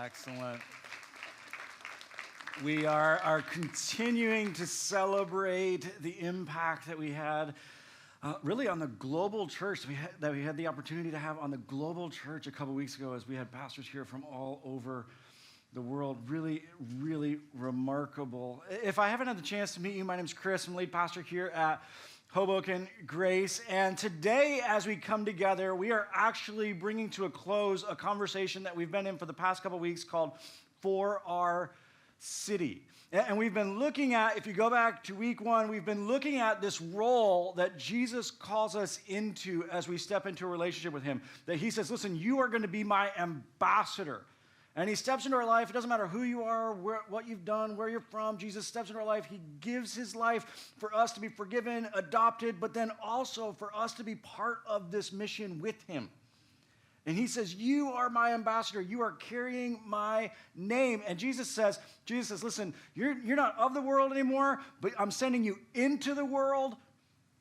Excellent. We are continuing to celebrate the impact that we had really on the global church that we had the opportunity to have on the global church a couple weeks ago as we had pastors here from all over the world. Really, really remarkable. If I haven't had the chance to meet you, my name's Chris. I'm lead pastor here at Hoboken Grace. And today, as we come together, we are actually bringing to a close a conversation that we've been in for the past couple weeks called For Our City. And we've been looking at, if you go back to week one, we've been looking at this role that Jesus calls us into as we step into a relationship with him. That he says, listen, you are going to be my ambassador. And he steps into our life. It doesn't matter who you are, what you've done, where you're from. Jesus steps into our life. He gives his life for us to be forgiven, adopted, but then also for us to be part of this mission with him. And he says, you are my ambassador. You are carrying my name. And Jesus says, listen, you're not of the world anymore, but I'm sending you into the world.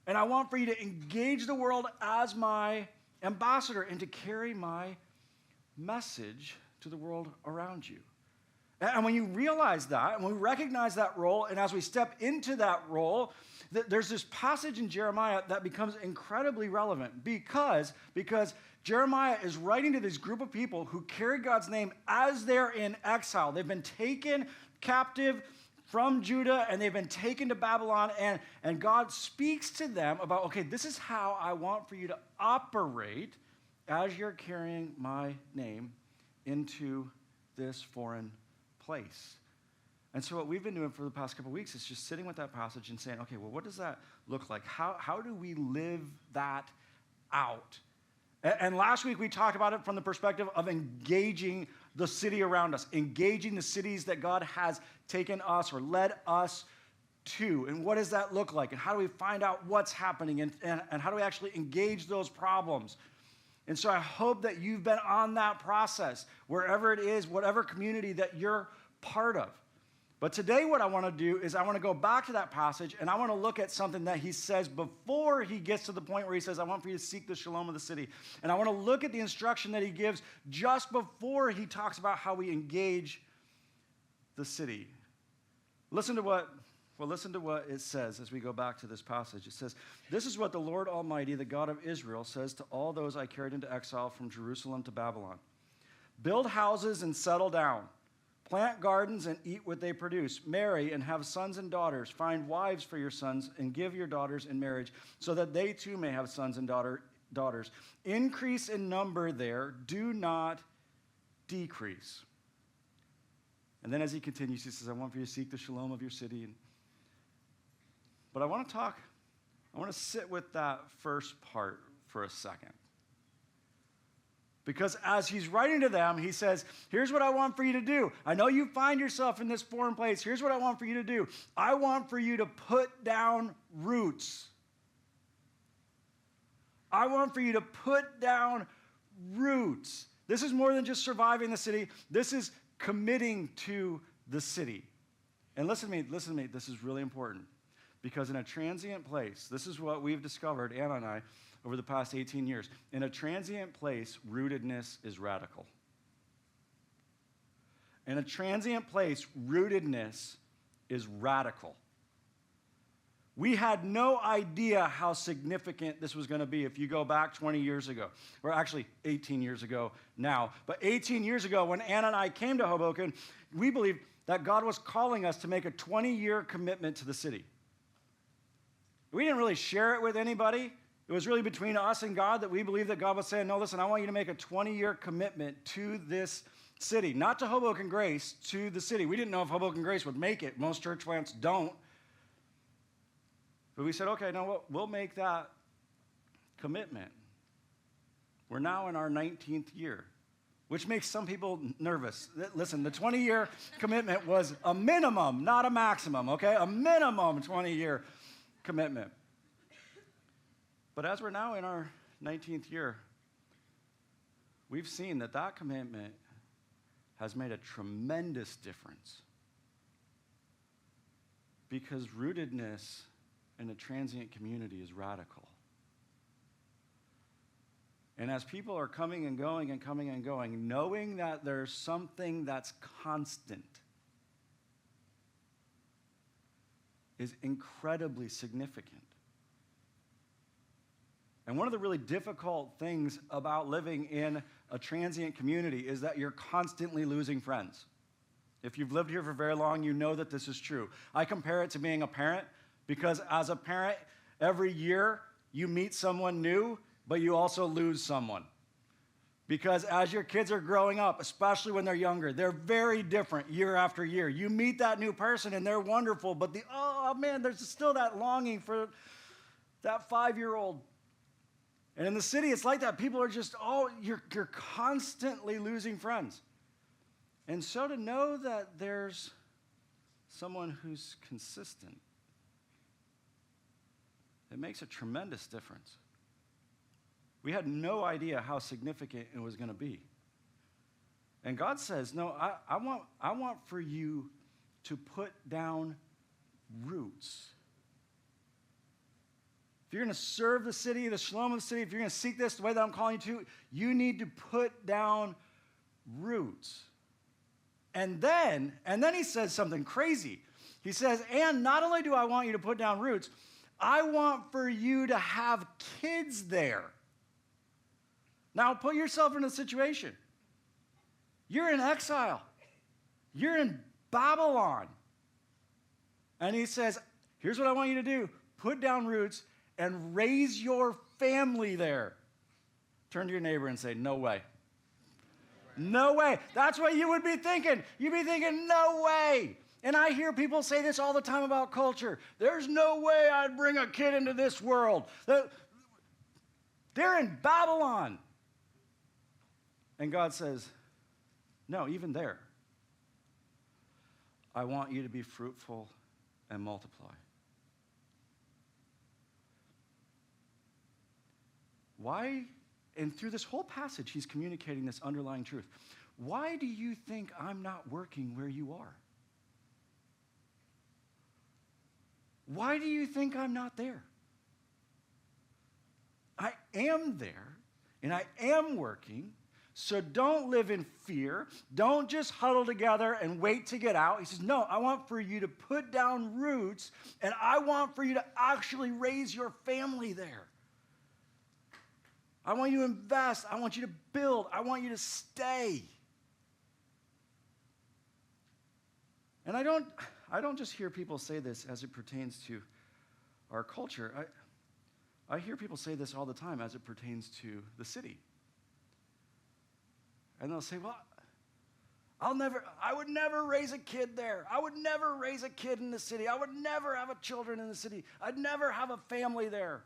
And I want for you to engage the world as my ambassador and to carry my message to the world around you. And when you realize that, and when we recognize that role, and as we step into that role, there's this passage in Jeremiah that becomes incredibly relevant because Jeremiah is writing to this group of people who carry God's name as they're in exile. They've been taken captive from Judah, and they've been taken to Babylon, and God speaks to them about, okay, this is how I want for you to operate as you're carrying my name into this foreign place. And so what we've been doing for the past couple of weeks is just sitting with that passage and saying, okay, well, what does that look like? How do we live that out? And last week we talked about it from the perspective of engaging the city around us, engaging the cities that God has taken us or led us to. And what does that look like? And how do we find out what's happening? And how do we actually engage those problems? And so I hope that you've been on that process, wherever it is, whatever community that you're part of. But today what I want to do is I want to go back to that passage, and I want to look at something that he says before he gets to the point where he says, I want for you to seek the shalom of the city. And I want to look at the instruction that he gives just before he talks about how we engage the city. Listen to what it says as we go back to this passage. It says, this is what the Lord Almighty, the God of Israel, says to all those I carried into exile from Jerusalem to Babylon. Build houses and settle down. Plant gardens and eat what they produce. Marry and have sons and daughters. Find wives for your sons and give your daughters in marriage so that they too may have sons and daughters. Increase in number there. Do not decrease. And then as he continues, he says, I want for you to seek the shalom of your city. But I want to sit with that first part for a second. Because as he's writing to them, he says, here's what I want for you to do. I know you find yourself in this foreign place. Here's what I want for you to do. I want for you to put down roots. I want for you to put down roots. This is more than just surviving the city. This is committing to the city. And listen to me, this is really important. Because in a transient place, this is what we've discovered, Anna and I, over the past 18 years. In a transient place, rootedness is radical. In a transient place, rootedness is radical. We had no idea how significant this was going to be if you go back 20 years ago, or actually 18 years ago now. But 18 years ago, when Anna and I came to Hoboken, we believed that God was calling us to make a 20-year commitment to the city. We didn't really share it with anybody. It was really between us and God that we believed that God was saying, no, listen, I want you to make a 20-year commitment to this city. Not to Hoboken Grace, to the city. We didn't know if Hoboken Grace would make it. Most church plants don't. But we said, okay, no, we'll make that commitment. We're now in our 19th year, which makes some people nervous. Listen, the 20-year commitment was a minimum, not a maximum, okay? A minimum 20-year commitment. But as we're now in our 19th year, we've seen that commitment has made a tremendous difference. Because rootedness in a transient community is radical. And as people are coming and going and coming and going, knowing that there's something that's constant is incredibly significant. And one of the really difficult things about living in a transient community is that you're constantly losing friends. If you've lived here for very long, you know that this is true. I compare it to being a parent because as a parent, every year you meet someone new, but you also lose someone. Because as your kids are growing up, especially when they're younger, they're very different year after year. You meet that new person and they're wonderful, but there's still that longing for that 5-year-old. And in the city, it's like that. People are just, you're constantly losing friends. And so to know that there's someone who's consistent, it makes a tremendous difference. We had no idea how significant it was going to be. And God says, no, I want for you to put down roots. If you're going to serve the city, the shalom of the city, if you're going to seek this the way that I'm calling you to, you need to put down roots. And then he says something crazy. He says, and not only do I want you to put down roots, I want for you to have kids there. Now, put yourself in a situation. You're in exile. You're in Babylon. And he says, here's what I want you to do. Put down roots and raise your family there. Turn to your neighbor and say, no way. No way. That's what you would be thinking. You'd be thinking, no way. And I hear people say this all the time about culture. There's no way I'd bring a kid into this world. They're in Babylon. And God says, no, even there, I want you to be fruitful and multiply. Why? And through this whole passage, he's communicating this underlying truth. Why do you think I'm not working where you are? Why do you think I'm not there? I am there, and I am working, so don't live in fear. Don't just huddle together and wait to get out. He says, no, I want for you to put down roots, and I want for you to actually raise your family there. I want you to invest. I want you to build. I want you to stay. And I don't just hear people say this as it pertains to our culture. I hear people say this all the time as it pertains to the city. And they'll say, well, I would never raise a kid there. I would never raise a kid in the city. I would never have children in the city. I'd never have a family there.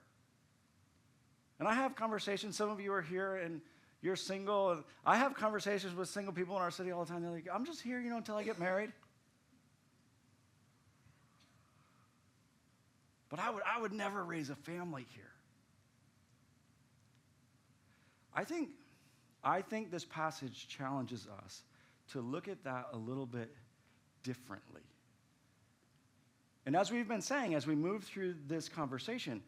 And I have conversations, some of you are here and you're single, and I have conversations with single people in our city all the time. They're like, I'm just here, until I get married. But I would never raise a family here. I think this passage challenges us to look at that a little bit differently. And as we've been saying, as we move through this conversation,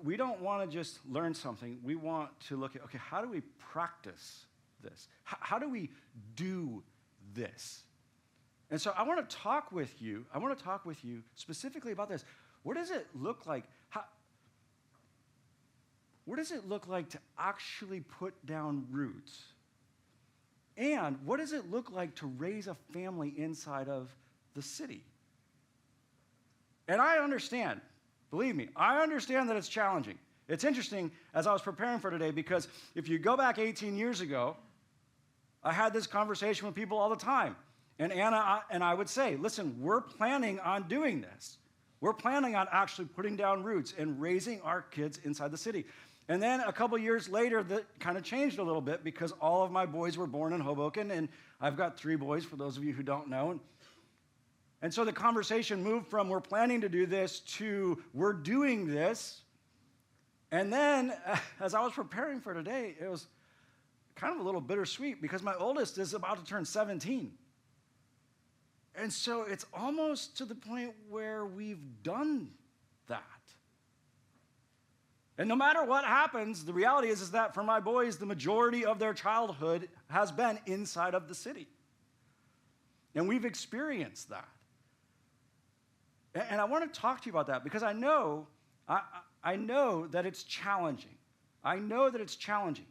we don't want to just learn something. We want to look at, okay, how do we practice this? How do we do this? And so I want to talk with you specifically about this. What does it look like? What does it look like to actually put down roots? And what does it look like to raise a family inside of the city? And I understand, believe me, I understand that it's challenging. It's interesting as I was preparing for today because if you go back 18 years ago, I had this conversation with people all the time. And Anna and I would say, listen, we're planning on doing this. We're planning on actually putting down roots and raising our kids inside the city. And then a couple years later, that kind of changed a little bit because all of my boys were born in Hoboken, and I've got 3 boys, for those of you who don't know. And so the conversation moved from we're planning to do this to we're doing this. And then as I was preparing for today, it was kind of a little bittersweet because my oldest is about to turn 17. And so it's almost to the point where we've done that. And no matter what happens, the reality is that for my boys, the majority of their childhood has been inside of the city. And we've experienced that. And I want to talk to you about that because I know that it's challenging. I know that it's challenging.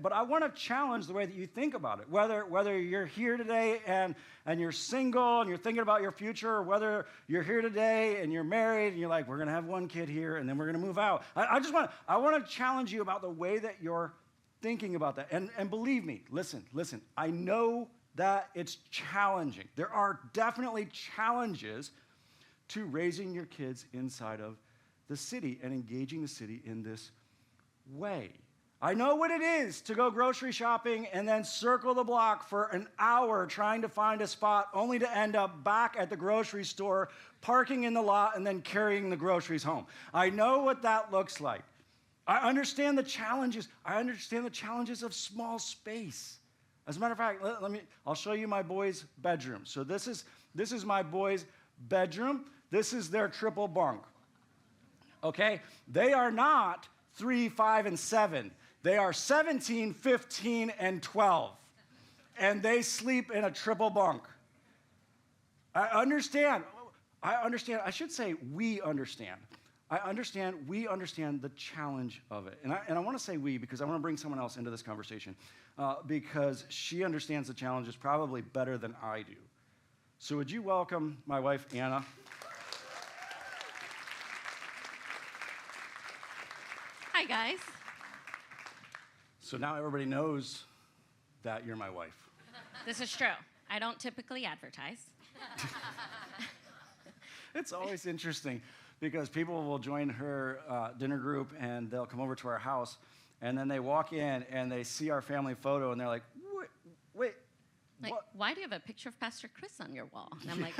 But I want to challenge the way that you think about it. Whether you're here today and you're single and you're thinking about your future, or whether you're here today and you're married and you're like, we're going to have one kid here and then we're going to move out. I want to challenge you about the way that you're thinking about that. And believe me, listen, I know that it's challenging. There are definitely challenges to raising your kids inside of the city and engaging the city in this way. I know what it is to go grocery shopping and then circle the block for an hour trying to find a spot only to end up back at the grocery store, parking in the lot, and then carrying the groceries home. I know what that looks like. I understand the challenges. I understand the challenges of small space. As a matter of fact, I'll show you my boys' bedroom. So this is my boys' bedroom. This is their triple bunk. Okay? They are not 3, 5, and 7. They are 17, 15, and 12. And they sleep in a triple bunk. I understand. I should say we understand. We understand the challenge of it. And I want to say we because I want to bring someone else into this conversation because she understands the challenges probably better than I do. So would you welcome my wife, Anna? Hi, guys. So now everybody knows that you're my wife. This is true. I don't typically advertise. It's always interesting because people will join her dinner group and they'll come over to our house and then they walk in and they see our family photo and they're like, wait, like, what? Why do you have a picture of Pastor Chris on your wall? And I'm like...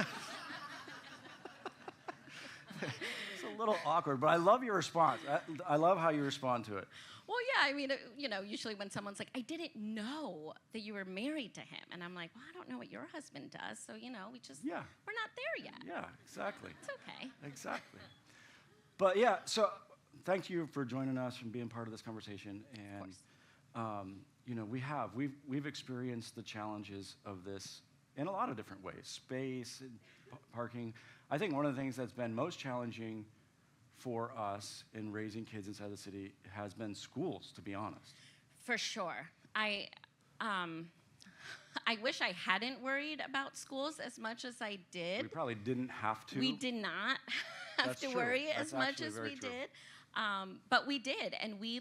It's a little awkward, but I love your response. I love how you respond to it. Well, yeah, I mean, usually when someone's like, I didn't know that you were married to him. And I'm like, well, I don't know what your husband does. So, we're not there yet. Yeah, exactly. It's okay. Exactly. But yeah, so thank you for joining us and being part of this conversation. And, we've experienced the challenges of this in a lot of different ways, space, and parking. I think one of the things that's been most challenging for us in raising kids inside the city has been schools, to be honest. For sure. I wish I hadn't worried about schools as much as I did. We probably didn't have to. We did not have to worry as much as we did. But we did, and we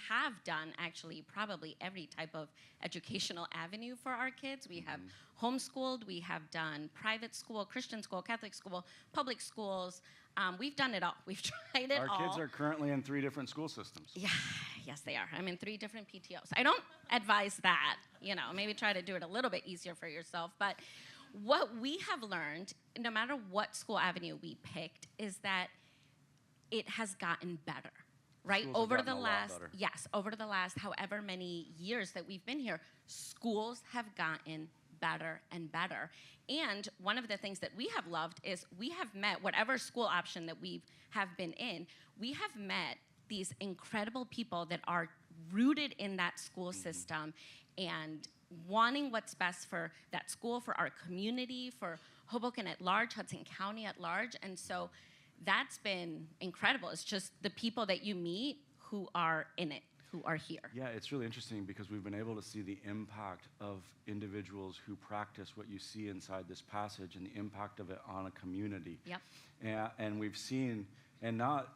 have done actually probably every type of educational avenue for our kids. We have homeschooled, we have done private school, Christian school, Catholic school, public schools. We've done it all. We've tried it all. Our kids are currently in 3 different school systems. Yeah, yes, they are. I'm in 3 different PTOs. I don't advise that. Maybe try to do it a little bit easier for yourself. But what we have learned, no matter what school avenue we picked, is that it has gotten better, right? Schools over have the gotten a lot last, better. yes, over the last however many years that we've been here, schools have gotten better and better. And one of the things that we have loved is we have met whatever school option that we have been in, we have met these incredible people that are rooted in that school system and wanting what's best for that school, for our community, for Hoboken at large, Hudson County at large. And so that's been incredible. It's just the people that you meet who are in it, who are here. Yeah, it's really interesting because we've been able to see the impact of individuals who practice what you see inside this passage and the impact of it on a community. Yep. And we've seen, and not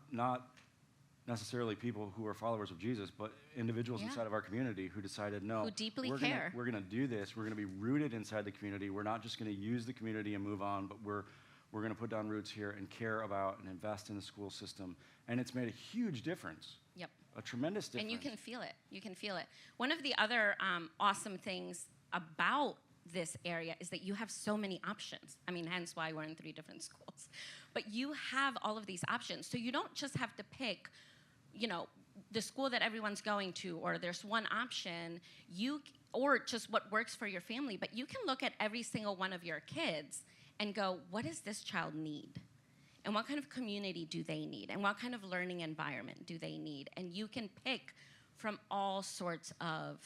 necessarily people who are followers of Jesus, but individuals inside of our community who decided, no, who deeply we're care. We're going to do this. We're going to be rooted inside the community. We're not just going to use the community and move on, but we're going to put down roots here and care about and invest in the school system. And it's made a huge difference. Yep. A tremendous difference. And you can feel it. You can feel it. One of the other awesome things about this area is that you have so many options. I mean, hence why we're in 3 different schools. But you have all of these options. So you don't just have to pick, the school that everyone's going to, or there's one option, or just what works for your family. But you can look at every single one of your kids and go, what does this child need? and what kind of community do they need, and what kind of learning environment do they need. And you can pick from all sorts of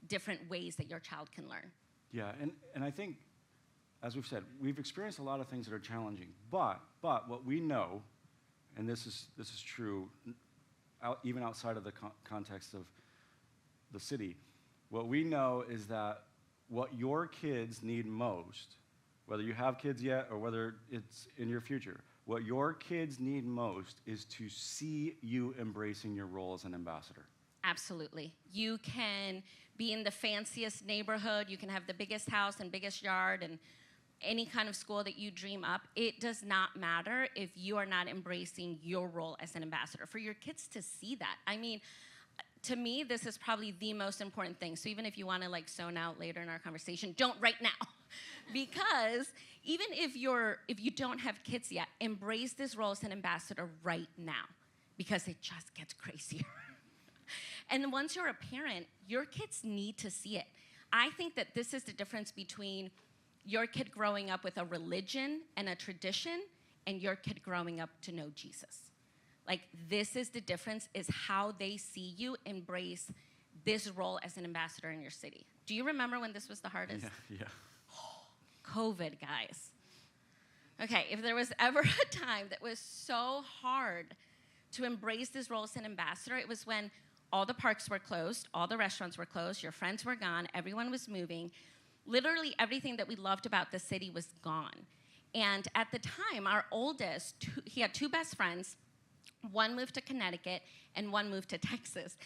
different ways that your child can learn. Yeah, and I think, as we've said, we've experienced a lot of things that are challenging. But what we know, and this is true, even outside of the context of the city, what we know is that what your kids need most, whether you have kids yet or whether it's in your future, what your kids need most is to see you embracing your role as an ambassador. Absolutely. You can be in the fanciest neighborhood, you can have the biggest house and biggest yard and any kind of school that you dream up. It does not matter if you are not embracing your role as an ambassador. For your kids to see that, I mean, to me, this is probably the most important thing. So even if you want to like zone out later in our conversation, don't right now. Because even if you don't have kids yet, embrace this role as an ambassador right now, because it just gets crazier. And once you're a parent, your kids need to see it. I think that this is the difference between your kid growing up with a religion and a tradition and your kid growing up to know Jesus. Like, this is the difference, is how they see you embrace this role as an ambassador in your city. Do you remember when this was the hardest? Yeah. COVID, guys. Okay, if there was ever a time that was so hard to embrace this role as an ambassador, it was when all the parks were closed, all the restaurants were closed, your friends were gone, everyone was moving. Literally everything that we loved about the city was gone. And at the time, our oldest, he had two best friends. One moved to Connecticut and one moved to Texas.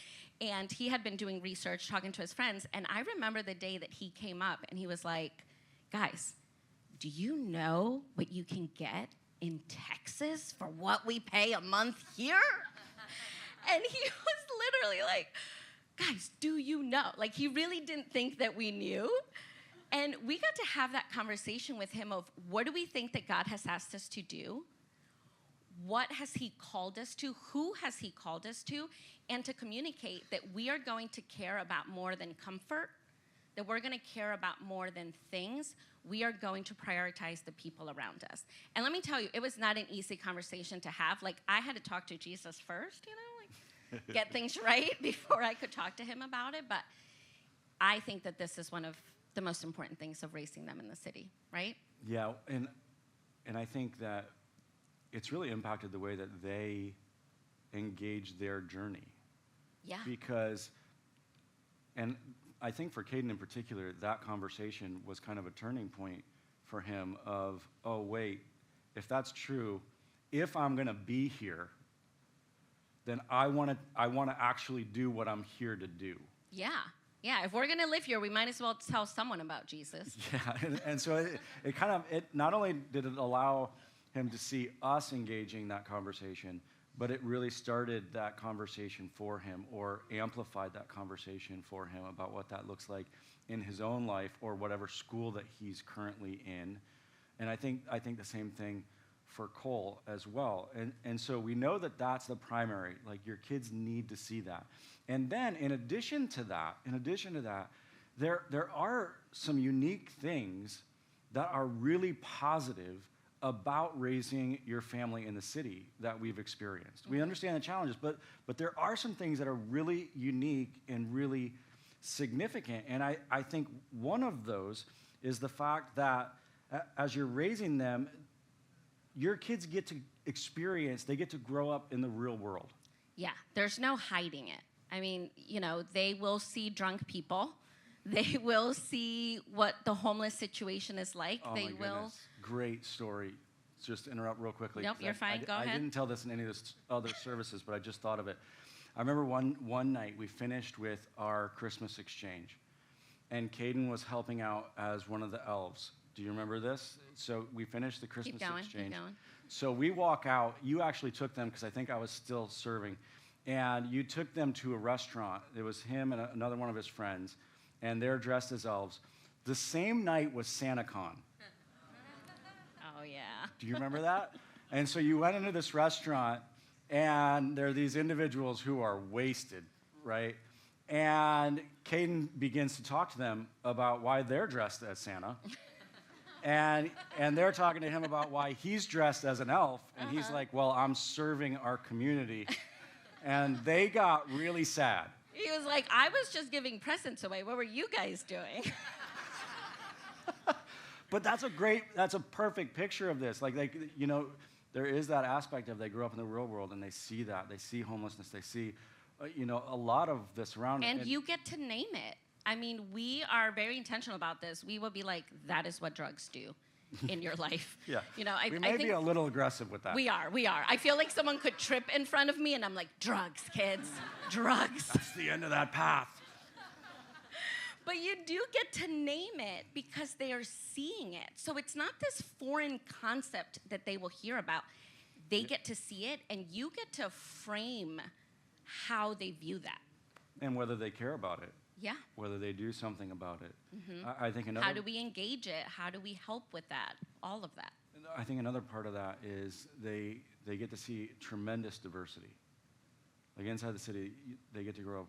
And he had been doing research, talking to his friends. And I remember the day that he came up and he was like, guys, do you know what you can get in Texas for what we pay a month here? And he was literally like, guys, do you know? Like, he really didn't think that we knew. And we got to have that conversation with him of, what do we think that God has asked us to do? What has he called us to? Who has he called us to? And to communicate that we are going to care about more than comfort, that we're going to care about more than things. We are going to prioritize the people around us. And let me tell you, it was not an easy conversation to have. Like, I had to talk to Jesus first, like get things right before I could talk to him about it. But I think that this is one of the most important things of raising them in the city, right? Yeah, and I think that it's really impacted the way that they engage their journey. Yeah. Because, and I think for Caden in particular, that conversation was kind of a turning point for him of, oh, wait, if that's true, if I'm going to be here, then I want to actually do what I'm here to do. Yeah. Yeah, if we're going to live here, we might as well tell someone about Jesus. Yeah, and so it not only did it allow him to see us engaging that conversation, but it really started that conversation for him, or amplified that conversation for him about what that looks like in his own life or whatever school that he's currently in. And I think the same thing for Cole as well. And so we know that that's the primary, like your kids need to see that. And then in addition to that, there are some unique things that are really positive about raising your family in the city that we've experienced. We understand the challenges, but there are some things that are really unique and really significant. And I think one of those is the fact that as you're raising them, your kids get to experience, they get to grow up in the real world. Yeah, there's no hiding it. I mean, they will see drunk people. They will see what the homeless situation is like. Oh, they my will. Goodness. Great story. Just interrupt real quickly. Nope, you're fine. Go ahead. I didn't tell this in any of the other services, but I just thought of it. I remember one night we finished with our Christmas exchange, and Caden was helping out as one of the elves. Do you remember this? So we finished the Christmas exchange. Keep going. So we walk out. You actually took them, because I think I was still serving, and you took them to a restaurant. It was him and another one of his friends, and they're dressed as elves. The same night was SantaCon. Oh, yeah. Do you remember that? And so you went into this restaurant, and there are these individuals who are wasted, right? And Caden begins to talk to them about why they're dressed as Santa. and they're talking to him about why he's dressed as an elf, and he's like, well, I'm serving our community. And they got really sad. He was like, I was just giving presents away. What were you guys doing? But that's a perfect picture of this. Like, there is that aspect of they grew up in the real world and they see that. They see homelessness. They see, a lot of this around. And you get to name it. I mean, we are very intentional about this. We will be like, that is what drugs do in your life. Yeah. I we may think be a little aggressive with that. We are. I feel like someone could trip in front of me and I'm like, drugs, kids, drugs. That's the end of that path. But you do get to name it because they are seeing it. So it's not this foreign concept that they will hear about. They get to see it, and you get to frame how they view that. And whether they care about it. Yeah. Whether they do something about it. Mm-hmm. I think another. How do we engage it? How do we help with that? All of that. I think another part of that is they get to see tremendous diversity. Like inside the city, they get to grow up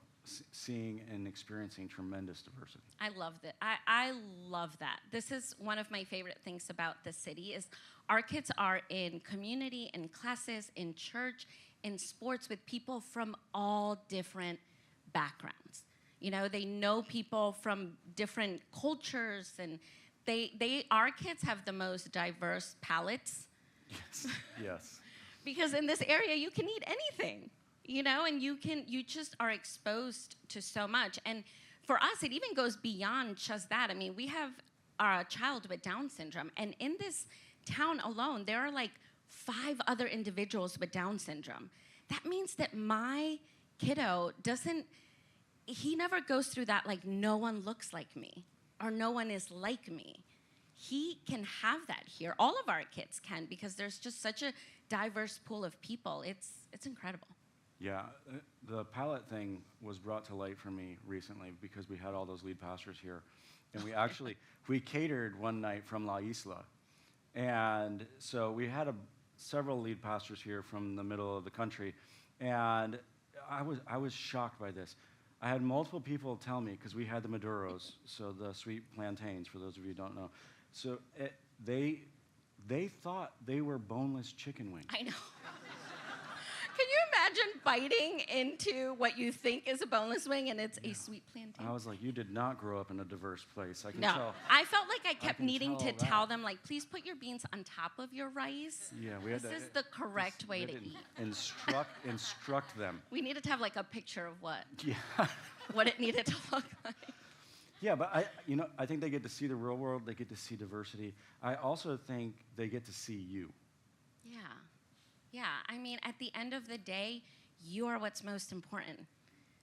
seeing and experiencing tremendous diversity. I love that. I love that. This is one of my favorite things about the city is our kids are in community, in classes, in church, in sports with people from all different backgrounds. They know people from different cultures, and our kids have the most diverse palates. Yes. Because in this area, you can eat anything. And you just are exposed to so much. And for us, it even goes beyond just that. I mean, we have a child with Down syndrome, and in this town alone, there are like 5 other individuals with Down syndrome. That means that my kiddo he never goes through that like no one looks like me or no one is like me. He can have that here. All of our kids can, because there's just such a diverse pool of people. It's incredible. Yeah, the palette thing was brought to light for me recently because we had all those lead pastors here. And we catered one night from La Isla. And so we had several lead pastors here from the middle of the country. And I was shocked by this. I had multiple people tell me, because we had the Maduros, so the sweet plantains, for those of you who don't know. So they thought they were boneless chicken wings. I know. Can you imagine biting into what you think is a boneless wing and it's a sweet plantain? I was like, you did not grow up in a diverse place. I can No. tell. I felt like I kept can needing to tell tell that. them, like, please put your beans on top of your rice. Yeah, This is the correct way to eat. Instruct them. We needed to have like a picture of what Yeah. what it needed to look like. Yeah, but I think they get to see the real world. They get to see diversity. I also think they get to see you. Yeah. Yeah. I mean, at the end of the day, you are what's most important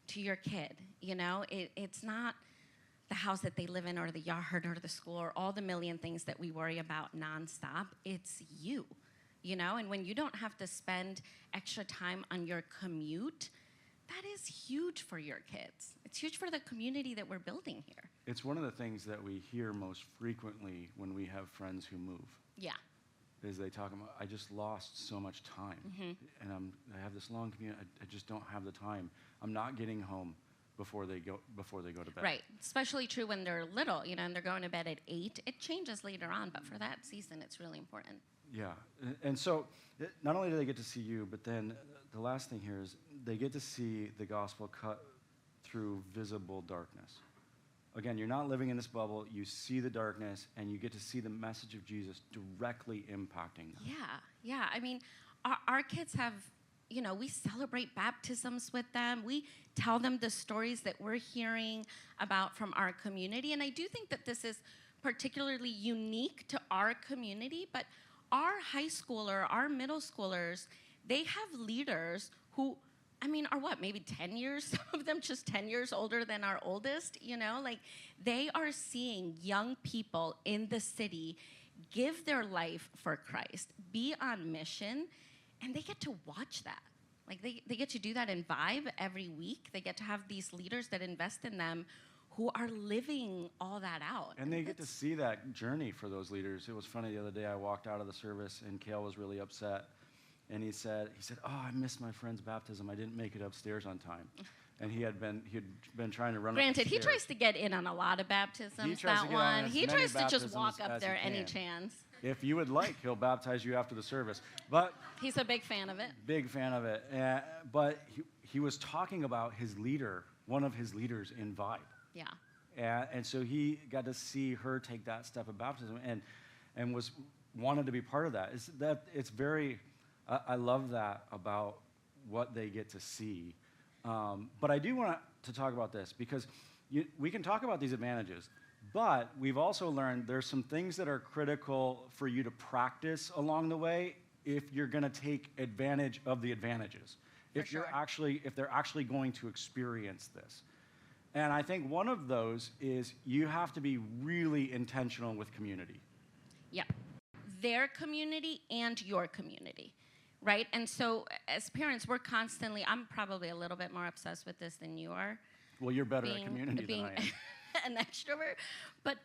to your kid. It's not the house that they live in or the yard or the school or all the million things that we worry about nonstop. It's you, and when you don't have to spend extra time on your commute, that is huge for your kids. It's huge for the community that we're building here. It's one of the things that we hear most frequently when we have friends who move. Yeah. Is they talk about, I just lost so much time, and I have this long commute. I just don't have the time. I'm not getting home before they go to bed. Right, especially true when they're little, and they're going to bed at 8. It changes later on, but for that season, it's really important. Yeah, and so not only do they get to see you, but then the last thing here is they get to see the gospel cut through visible darkness. Again, you're not living in this bubble. You see the darkness, and you get to see the message of Jesus directly impacting them. Yeah. I mean, our kids have, we celebrate baptisms with them. We tell them the stories that we're hearing about from our community. And I do think that this is particularly unique to our community, but our high schooler, our middle schoolers, they have leaders who are maybe 10 years, some of them just 10 years older than our oldest, they are seeing young people in the city give their life for Christ, be on mission, and they get to watch that. Like they get to do that in Vibe every week. They get to have these leaders that invest in them who are living all that out. And they get to see that journey for those leaders. It was funny, the other day I walked out of the service and Kale was really upset. And he said, oh, I missed my friend's baptism. I didn't make it upstairs on time. and he had been trying to run. Granted, he upstairs. tries to get in on a lot of baptisms. He tries to That get on one, as he many tries to just baptisms walk up as there he any can. chance. If you would like, he'll baptize you after the service. But He's a big fan of it. big fan of it. But he was talking about his leader, one of his leaders in Vibe. Yeah. And so he got to see her take that step of baptism and wanted to be part of that. It's very, I love that about what they get to see. But I do want to talk about this because we can talk about these advantages, but we've also learned there's some things that are critical for you to practice along the way if you're going to take advantage of the advantages. If they're actually going to experience this. And I think one of those is you have to be really intentional with community. Yeah. Their community and your community, right? And so as parents, we're constantly, I'm probably a little bit more obsessed with this than you are. Well, you're better at community than I am. An extrovert, but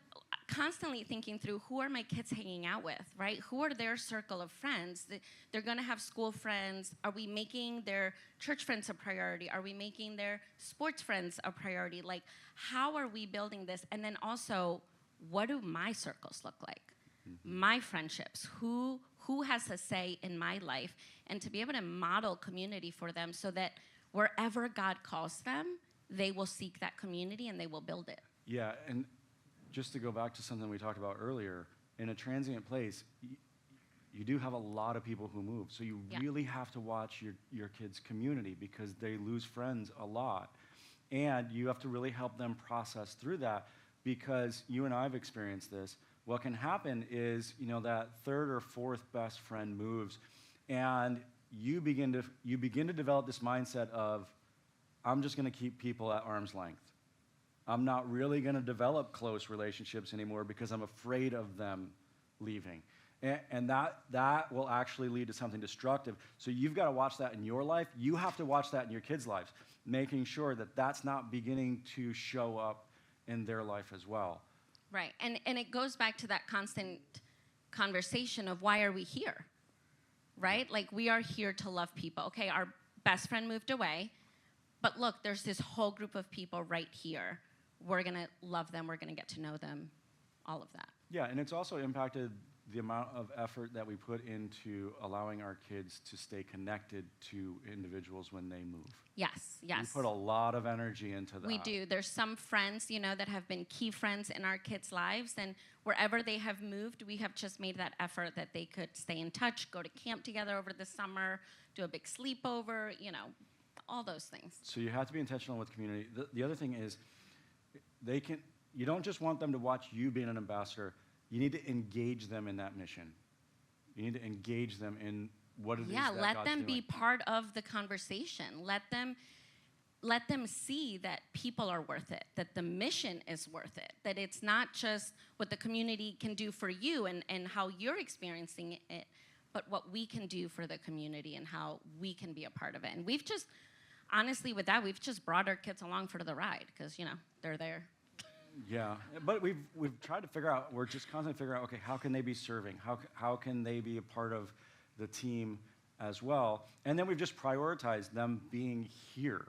constantly thinking through who are my kids hanging out with, right? Who are their circle of friends? They're going to have school friends. Are we making their church friends a priority? Are we making their sports friends a priority? Like, how are we building this? And then also, what do my circles look like? Mm-hmm. My friendships, who has a say in my life? And to be able to model community for them so that wherever God calls them, they will seek that community and they will build it. Yeah, and just to go back to something we talked about earlier, in a transient place, you do have a lot of people who move. So you really have to watch your kids' community because they lose friends a lot. And you have to really help them process through that because you and I have experienced this. What can happen is, that third or fourth best friend moves and you begin to develop this mindset of, I'm just going to keep people at arm's length. I'm not really going to develop close relationships anymore because I'm afraid of them leaving. And that will actually lead to something destructive. So you've got to watch that in your life. You have to watch that in your kids' lives, making sure that that's not beginning to show up in their life as well. Right. And it goes back to that constant conversation of why are we here? Right? Like, we are here to love people. Okay, our best friend moved away. But look, there's this whole group of people right here. We're going to love them. We're going to get to know them, all of that. Yeah, and it's also impacted the amount of effort that we put into allowing our kids to stay connected to individuals when they move. Yes, yes. We put a lot of energy into that. We do. There's some friends, that have been key friends in our kids' lives, and wherever they have moved, we have just made that effort that they could stay in touch, go to camp together over the summer, do a big sleepover, all those things. So you have to be intentional with community. The other thing is, you don't just want them to watch you being an ambassador. You need to engage them in that mission. You need to engage them in what it is that God's doing. Yeah, let them be part of the conversation. Let them see that people are worth it, that the mission is worth it, that it's not just what the community can do for you and how you're experiencing it, but what we can do for the community and how we can be a part of it. And we've just, honestly, with that, we've just brought our kids along for the ride because, they're there. Yeah, but we've tried to figure out, we're just constantly figuring out, okay, how can they be serving? How can they be a part of the team as well? And then we've just prioritized them being here.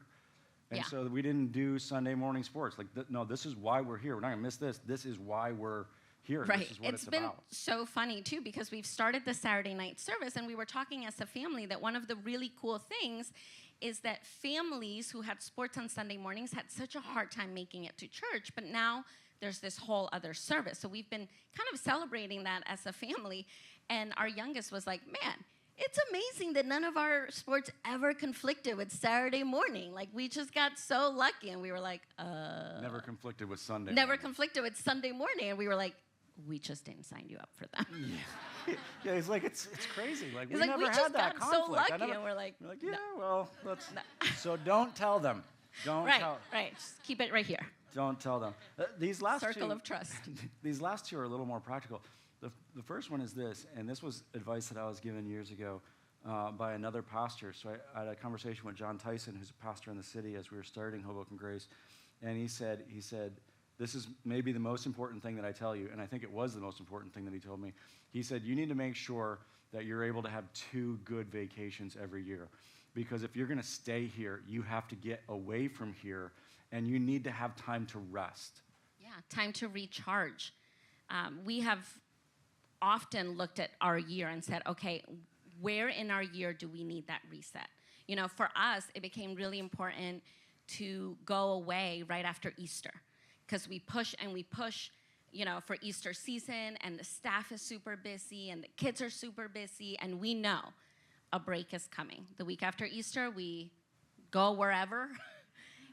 And so we didn't do Sunday morning sports. Like, no, this is why we're here. We're not going to miss this. This is why we're here. Right. This is what it's been about. So funny, too, because we've started the Saturday night service, and we were talking as a family that one of the really cool things is that families who had sports on Sunday mornings had such a hard time making it to church, but now there's this whole other service. So we've been kind of celebrating that as a family, and our youngest was like, man, it's amazing that none of our sports ever conflicted with Saturday morning. Like, we just got so lucky, and we were like, Never conflicted with Sunday. Never conflicted with Sunday morning, and we were like, we just didn't sign you up for them. Yeah, it's like, it's crazy. Like, we like, never we had just that got conflict. so lucky, and we're like, yeah, no. well, let's. So don't tell them. Don't tell. Right. Just keep it right here. Don't tell them. These last Circle two, of trust. These last two are a little more practical. The first one is this, and this was advice that I was given years ago by another pastor. So I had a conversation with John Tyson, who's a pastor in the city, as we were starting Hoboken Grace, and he said, this is maybe the most important thing that I tell you, and I think it was the most important thing that he told me. He said, you need to make sure that you're able to have 2 good vacations every year. because if you're going to stay here, you have to get away from here, and you need to have time to rest. Yeah, time to recharge. We have often looked at our year and said, okay, where in our year do we need that reset? You know, for us, it became really important to go away right after Easter, because we push and we push, you know, for Easter season, and the staff is super busy and the kids are super busy, and we know a break is coming. The week after Easter, we go wherever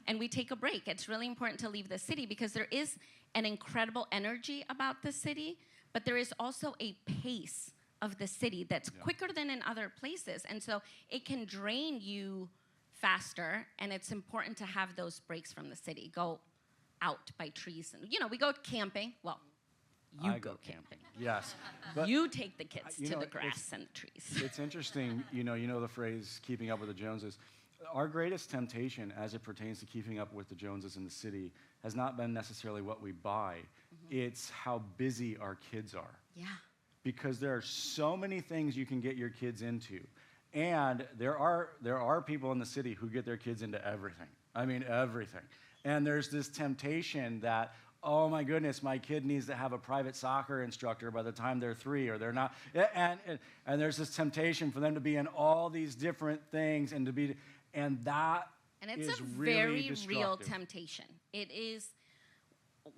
and we take a break. It's really important to leave the city because there is an incredible energy about the city, but there is also a pace of the city that's quicker than in other places. And so it can drain you faster, and it's important to have those breaks from the city. Go out by trees, and, you know, we go camping. Well, you I go camping. Yes. But You take the kids you to know, the grass and the trees. it's interesting, you know the phrase keeping up with the Joneses. Our greatest temptation as it pertains to keeping up with the Joneses in the city has not been necessarily what we buy. It's how busy our kids are. Yeah. Because there are so many things you can get your kids into. And there are people in the city who get their kids into everything. I mean, everything. And there's this temptation that, oh my goodness, my kid needs to have a private soccer instructor by the time they're 3, or they're not. And there's this temptation for them to be in all these different things and to be, and that And it's is a really very real destructive. temptation. It is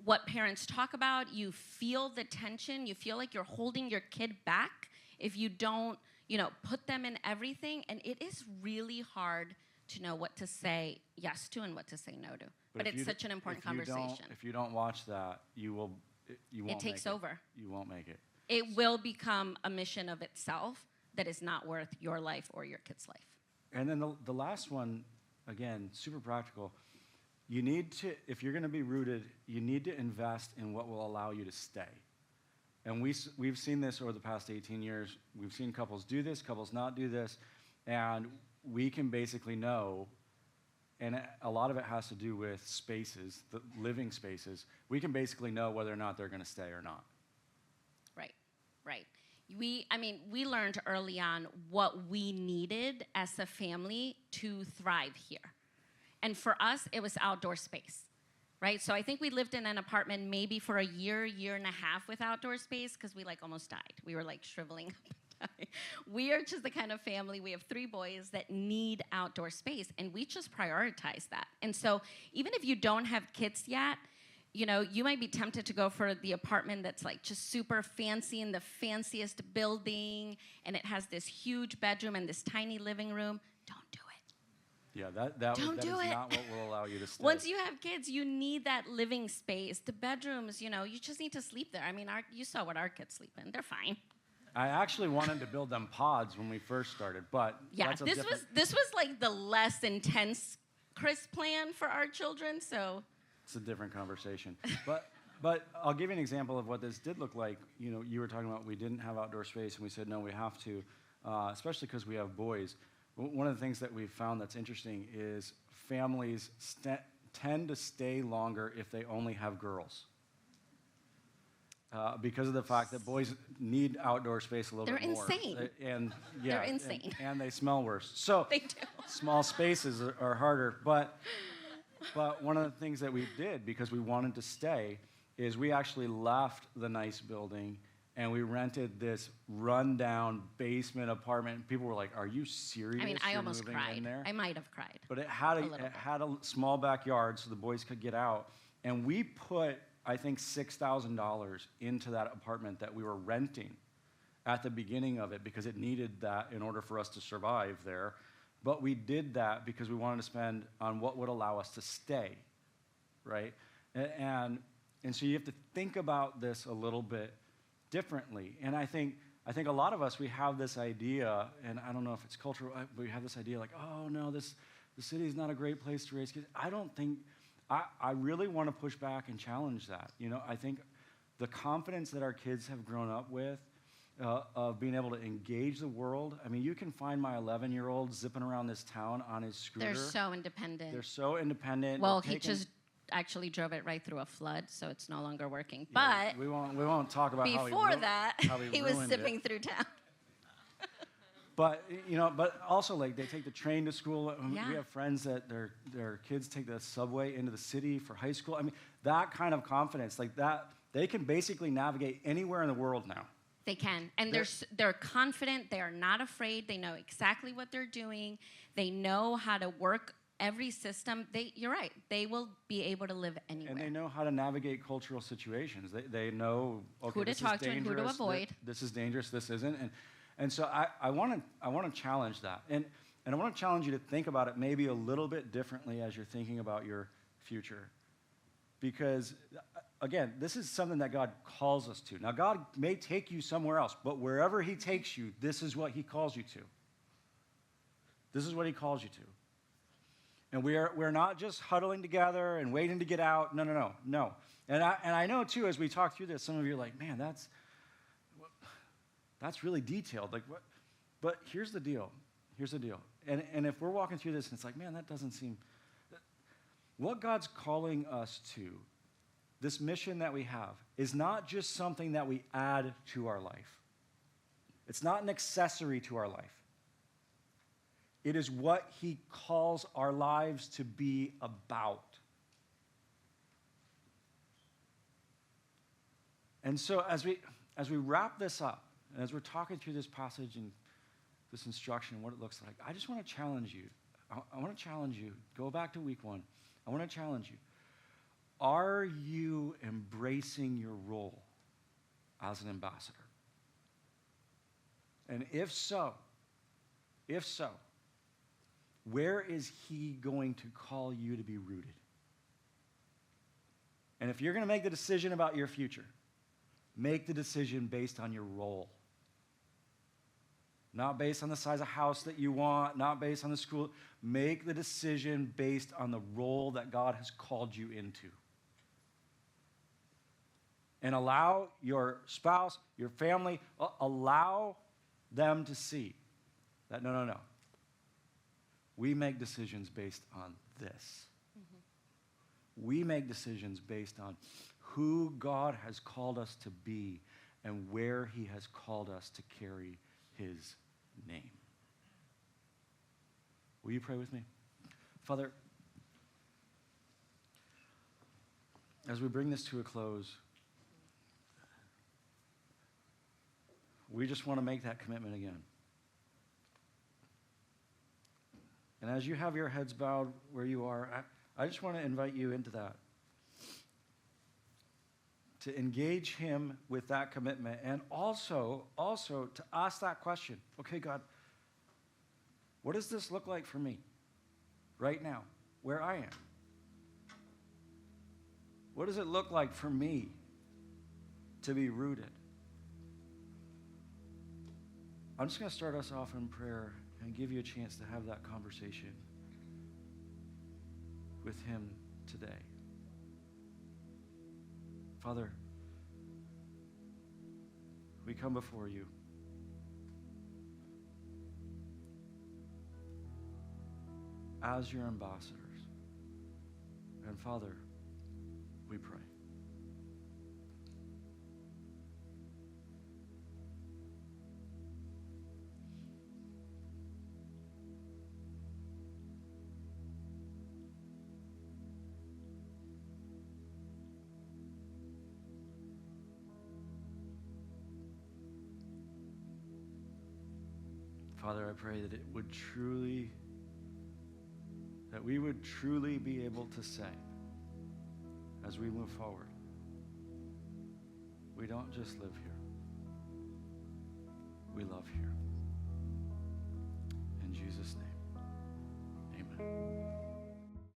what parents talk about. You feel the tension. You feel like you're holding your kid back if you don't, you know, put them in everything. And it is really hard to know what to say yes to and what to say no to. But if it's such an important conversation. If you don't watch that, you won't It takes make over. You won't make it. It will become a mission of itself that is not worth your life or your kid's life. And then the last one, again, super practical. You need to, if you're going to be rooted, you need to invest in what will allow you to stay. And we've seen this over the past 18 years. We've seen couples do this, couples not do this, and we can basically know, and a lot of it has to do with spaces, the living spaces. We can basically know whether or not they're going to stay or not. Right, right. We learned early on what we needed as a family to thrive here. And for us, it was outdoor space, right? So I think we lived in an apartment maybe for a year and a half with outdoor space because we like almost died. We were like shriveling up. We are just the kind of family, we have 3 boys that need outdoor space, and we just prioritize that. And so even if you don't have kids yet, you know, you might be tempted to go for the apartment that's like just super fancy in the fanciest building, and it has this huge bedroom and this tiny living room. Don't do it. Yeah, that Don't is do it. not what will allow you to stay. Once you have kids, you need that living space. The bedrooms, you know, you just need to sleep there. I mean, you saw what our kids sleep in. They're fine. I actually wanted to build them pods when we first started, but Yeah, that's a this different, was like the less intense Chris plan for our children, so. it's a different conversation. But I'll give you an example of what this did look like. You know, you were talking about we didn't have outdoor space, and we said, no, we have to, especially because we have boys. One of the things that we've found that's interesting is families tend to stay longer if they only have girls. Because of the fact that boys need outdoor space a little bit more. They're insane. They're insane. And they smell worse. So They do. small spaces are harder. But one of the things that we did, because we wanted to stay, is we actually left the nice building and we rented this rundown basement apartment. People were like, "Are you serious? I mean, I You're almost moving in cried. there?" I might have cried. But it had little bit. a small backyard so the boys could get out. And we put, I think, $6,000 into that apartment that we were renting at the beginning of it because it needed that in order for us to survive there. But we did that because we wanted to spend on what would allow us to stay, right? And so you have to think about this a little bit differently. And I think a lot of us, we have this idea, and I don't know if it's cultural, but we have this idea like, oh no, the city is not a great place to raise kids. I really want to push back and challenge that. You know, I think the confidence that our kids have grown up with, of being able to engage the world. I mean, you can find my 11-year-old zipping around this town on his scooter. They're so independent. They're so independent. Well, They're he taking- just actually drove it right through a flood, so it's no longer working. Yeah, But we won't talk about before that, how he was ruined zipping it. through town. But but also like they take the train to school. Yeah. We have friends that their kids take the subway into the city for high school. I mean, that kind of confidence, like that, they can basically navigate anywhere in the world now. They can. And they're confident. They are not afraid. They know exactly what they're doing. They know how to work every system. You're right. They will be able to live anywhere. And they know how to navigate cultural situations. They know, okay, Who to this talk is to and who to dangerous, avoid. This is dangerous, this isn't. And so I want to challenge that. And I want to challenge you to think about it maybe a little bit differently as you're thinking about your future. Because, again, this is something that God calls us to. Now, God may take you somewhere else, but wherever he takes you, this is what he calls you to. This is what he calls you to. And we're not just huddling together and waiting to get out. No. And I know, too, as we talk through this, some of you are like, man, that's really detailed. Like, what? But here's the deal. And if we're walking through this and it's like, man, that doesn't seem... What God's calling us to, this mission that we have, is not just something that we add to our life. It's not an accessory to our life. It is what he calls our lives to be about. And so as we wrap this up, and as we're talking through this passage and this instruction and what it looks like, I just want to challenge you. I want to challenge you. Go back to week 1. I want to challenge you. Are you embracing your role as an ambassador? And if so, where is he going to call you to be rooted? And if you're going to make the decision about your future, make the decision based on your role. Not based on the size of house that you want, not based on the school. Make the decision based on the role that God has called you into. And allow your spouse, your family, allow them to see that no. We make decisions based on this. Mm-hmm. We make decisions based on who God has called us to be and where he has called us to carry his name. Will you pray with me? Father, as we bring this to a close, we just want to make that commitment again. And as you have your heads bowed where you are, I just want to invite you into that. To engage him with that commitment, and also to ask that question. Okay, God, what does this look like for me right now, where I am? What does it look like for me to be rooted? I'm just going to start us off in prayer and give you a chance to have that conversation with him today. Father, we come before you. As your ambassadors. And Father, we pray. Father, I pray that we would truly be able to say, as we move forward, we don't just live here, we love here. In Jesus' name, amen.